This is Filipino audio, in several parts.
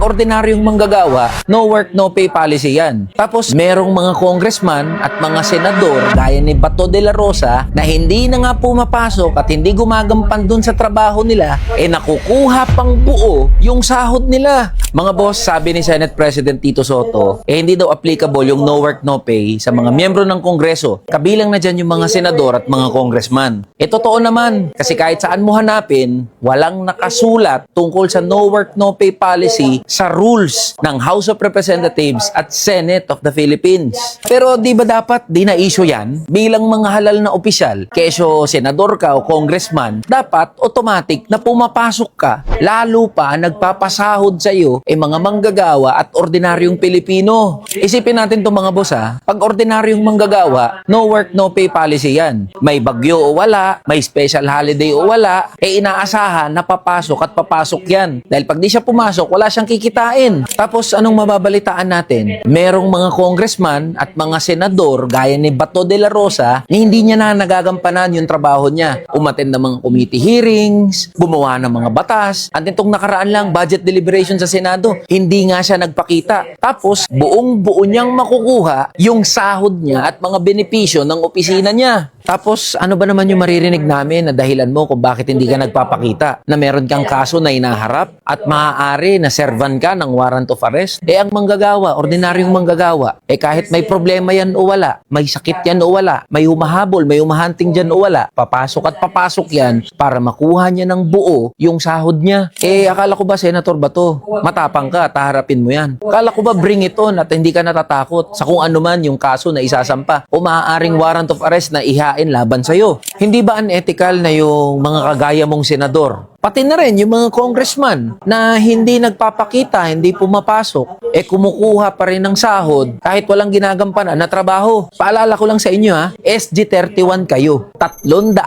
Pag ordinaryong manggagawa, no work, no pay policy yan. Tapos merong mga congressman at mga senador gaya ni Bato de la Rosa na hindi na nga pumapasok at hindi gumagampan dun sa trabaho nila, nakukuha pang buo yung sahod nila. Mga boss, sabi ni Senate President Tito Soto, hindi daw applicable yung no work, no pay sa mga miyembro ng Kongreso. Kabilang na dyan yung mga senador at mga congressman. Totoo naman, kasi kahit saan mo hanapin, walang nakasulat tungkol sa no work, no pay policy sa rules ng House of Representatives at Senate of the Philippines. Pero di ba dapat di na-issue yan? Bilang mga halal na opisyal, kesyo senador ka o congressman, dapat automatic na pumapasok ka. Lalo pa nagpapasahod sa iyo mga manggagawa at ordinaryong Pilipino. Isipin natin itong mga boss pag ordinaryong manggagawa, no work, no pay policy yan. May bagyo o wala, may special holiday o wala, inaasahan na papasok at papasok yan. Dahil pag di siya pumasok, wala siyang kikitain. Tapos anong mababalitaan natin? Merong mga congressman at mga senador gaya ni Bato de la Rosa na hindi niya na nagagampanan yung trabaho niya. Umattend ng mga committee hearings, gumawa ng mga batas. At itong nakaraan lang, budget deliberation sa Senado, hindi nga siya nagpakita. Tapos buong-buo niyang makukuha yung sahod niya at mga benepisyo ng opisina niya. Tapos, ano ba naman yung maririnig namin na dahilan mo kung bakit hindi ka nagpapakita? Na meron kang kaso na inaharap at maaari na servan ka ng warrant of arrest? Ang manggagawa, ordinaryong manggagawa, kahit may problema yan o wala, may sakit yan o wala, may humahabol, may humahunting dyan o wala, papasok at papasok yan para makuha niya ng buo yung sahod niya. Akala ko ba, Senator Bato, matapang ka, taharapin mo yan. Akala ko ba bring it on at hindi ka natatakot sa kung ano man yung kaso na isasampa o maaaring warrant of arrest na laban sa'yo. Hindi ba unethical na yung mga kagaya mong senador? Pati na rin yung mga congressman na hindi nagpapakita, hindi pumapasok, kumukuha pa rin ng sahod kahit walang ginagampanan na trabaho. Paalala ko lang sa inyo SG31 kayo. 300,000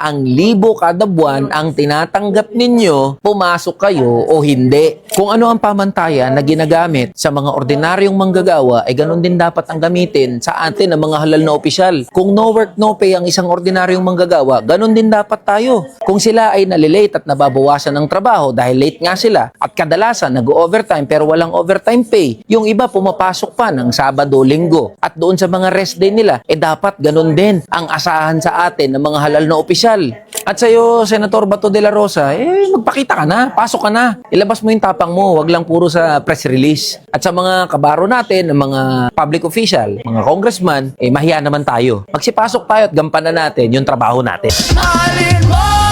kada buwan ang tinatanggap ninyo, pumasok kayo o hindi. Kung ano ang pamantayan na ginagamit sa mga ordinaryong manggagawa, ganun din dapat ang gamitin sa atin ng mga halal na opisyal. Kung no work, no pay ang isang ordinaryong manggagawa, ganun din dapat tayo. Kung sila ay nalilate at nababawasan ng trabaho dahil late nga sila at kadalasan nag-overtime pero walang overtime pay, yung iba pumapasok pa ng Sabado, Linggo at doon sa mga rest day nila, dapat ganun din ang asahan sa atin ng mga halal na opisyal. At sa'yo, Senator Bato de la Rosa, magpakita ka na, pasok ka na, ilabas mo yung tapang mo, wag lang puro sa press release. At sa mga kabaro natin, ng mga public official, mga congressman, mahiya naman tayo. Magsipasok tayo at gampanan natin yung trabaho natin. Mahalin mo!